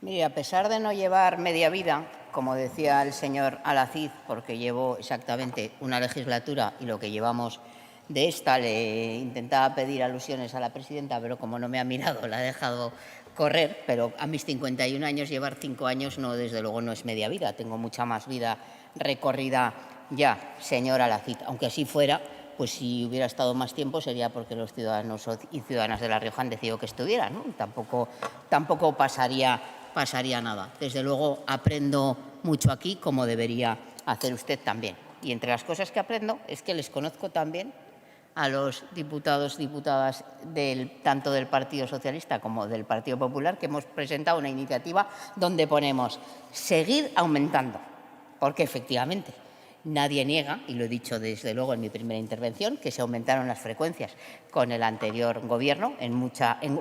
Mire, a pesar de no llevar media vida, como decía el señor Alacid, porque llevo exactamente una legislatura y lo que llevamos de esta, le intentaba pedir alusiones a la presidenta, pero como no me ha mirado, la he dejado correr. Pero a mis 51 años, llevar 5 años, no, desde luego no es media vida. Tengo mucha más vida recorrida ya, señor Alacid. Aunque así fuera, pues si hubiera estado más tiempo sería porque los ciudadanos y ciudadanas de La Rioja han decidido que estuviera, ¿no? Tampoco pasaría nada. Desde luego aprendo mucho aquí, como debería hacer usted también. Y entre las cosas que aprendo es que les conozco también a los diputados, diputadas tanto del Partido Socialista como del Partido Popular, que hemos presentado una iniciativa donde ponemos seguir aumentando, porque efectivamente nadie niega, y lo he dicho desde luego en mi primera intervención, que se aumentaron las frecuencias con el anterior Gobierno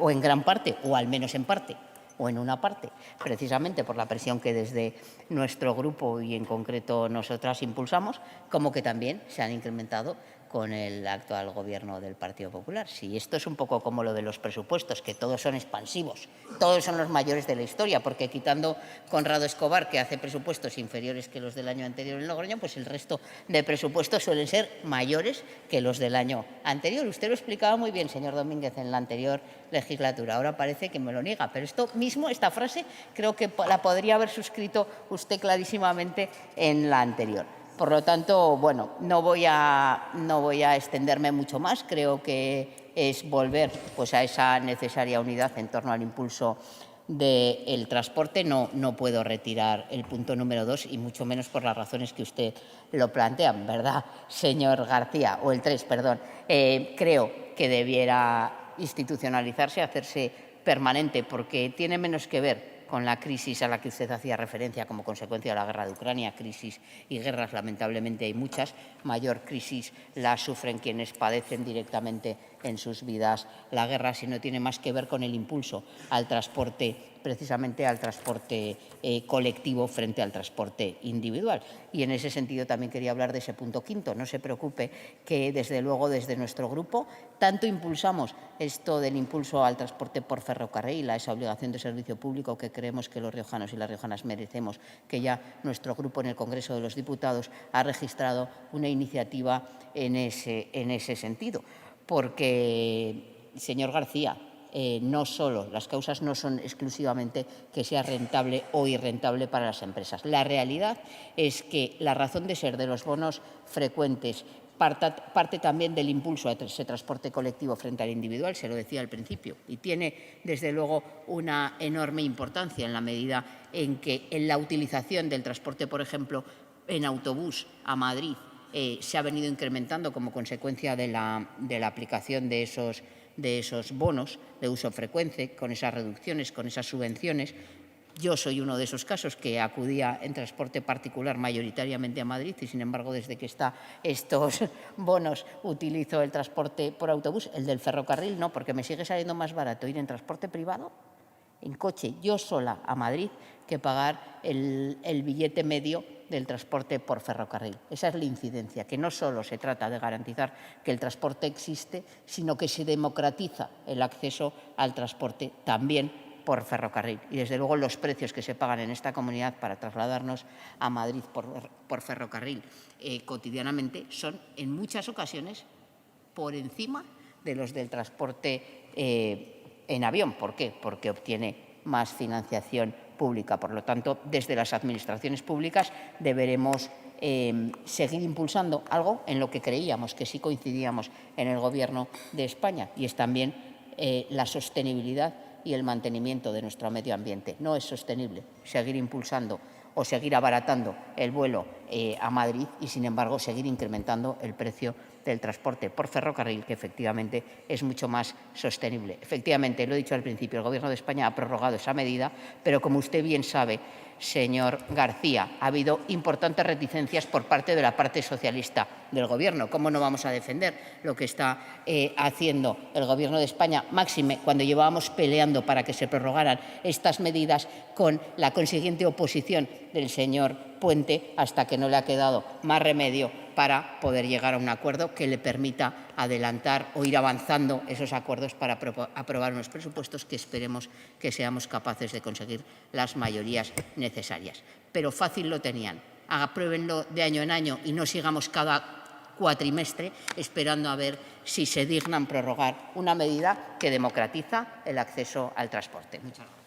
o en gran parte, o al menos en parte, o en una parte, precisamente por la presión que desde nuestro grupo y en concreto nosotras impulsamos, como que también se han incrementado con el actual Gobierno del Partido Popular. Si esto es un poco como lo de los presupuestos, que todos son expansivos, todos son los mayores de la historia, porque quitando Conrado Escobar, que hace presupuestos inferiores que los del año anterior en Logroño, pues el resto de presupuestos suelen ser mayores que los del año anterior. Usted lo explicaba muy bien, señor Domínguez, en la anterior legislatura. Ahora parece que me lo niega, pero esta frase, creo que la podría haber suscrito usted clarísimamente en la anterior. Por lo tanto, bueno, no voy a extenderme mucho más. Creo que es volver pues, a esa necesaria unidad en torno al impulso del transporte. No puedo retirar el punto número 2 y mucho menos por las razones que usted lo plantea, ¿verdad, señor García? O el 3, perdón. Creo que debiera institucionalizarse, hacerse permanente, porque tiene menos que ver con la crisis a la que usted hacía referencia como consecuencia de la guerra de Ucrania. Crisis y guerras, lamentablemente, hay muchas. Mayor crisis la sufren quienes padecen directamente en sus vidas la guerra, sino tiene más que ver con el impulso al transporte, precisamente al transporte colectivo frente al transporte individual. Y en ese sentido también quería hablar de ese punto quinto. No se preocupe que, desde luego, desde nuestro grupo tanto impulsamos esto del impulso al transporte por ferrocarril, a esa obligación de servicio público que creemos que los riojanos y las riojanas merecemos, que ya nuestro grupo en el Congreso de los Diputados ha registrado una iniciativa en ese sentido. Porque, señor García, no solo, las causas no son exclusivamente que sea rentable o irrentable para las empresas. La realidad es que la razón de ser de los bonos frecuentes parte también del impulso a ese transporte colectivo frente al individual, se lo decía al principio, y tiene, desde luego, una enorme importancia en la medida en que en la utilización del transporte, por ejemplo, en autobús a Madrid, se ha venido incrementando como consecuencia de la aplicación de esos bonos de uso frecuente, con esas reducciones, con esas subvenciones. Yo soy uno de esos casos que acudía en transporte particular mayoritariamente a Madrid y, sin embargo, desde que están estos bonos utilizo el transporte por autobús. El del ferrocarril no, porque me sigue saliendo más barato ir en transporte privado, en coche, yo sola a Madrid, que pagar el billete medio del transporte por ferrocarril. Esa es la incidencia, que no solo se trata de garantizar que el transporte existe, sino que se democratiza el acceso al transporte también por ferrocarril. Y, desde luego, los precios que se pagan en esta comunidad para trasladarnos a Madrid por ferrocarril cotidianamente son, en muchas ocasiones, por encima de los del transporte en avión. ¿Por qué? Porque obtiene más financiación pública. Por lo tanto, desde las administraciones públicas deberemos seguir impulsando algo en lo que creíamos que sí coincidíamos en el Gobierno de España, y es también la sostenibilidad y el mantenimiento de nuestro medio ambiente. No es sostenible seguir impulsando o seguir abaratando el vuelo a Madrid y, sin embargo, seguir incrementando el precio del transporte por ferrocarril, que efectivamente es mucho más sostenible. Efectivamente, lo he dicho al principio, el Gobierno de España ha prorrogado esa medida, pero, como usted bien sabe, señor García, ha habido importantes reticencias por parte de la parte socialista del Gobierno. ¿Cómo no vamos a defender lo que está haciendo el Gobierno de España, máxime cuando llevábamos peleando para que se prorrogaran estas medidas con la consiguiente oposición del señor Puente, hasta que no le ha quedado más remedio para poder llegar a un acuerdo que le permita adelantar o ir avanzando esos acuerdos para aprobar unos presupuestos que esperemos que seamos capaces de conseguir las mayorías necesarias. Pero fácil lo tenían. Apruébenlo de año en año y no sigamos cada cuatrimestre esperando a ver si se dignan prorrogar una medida que democratiza el acceso al transporte. Muchas gracias.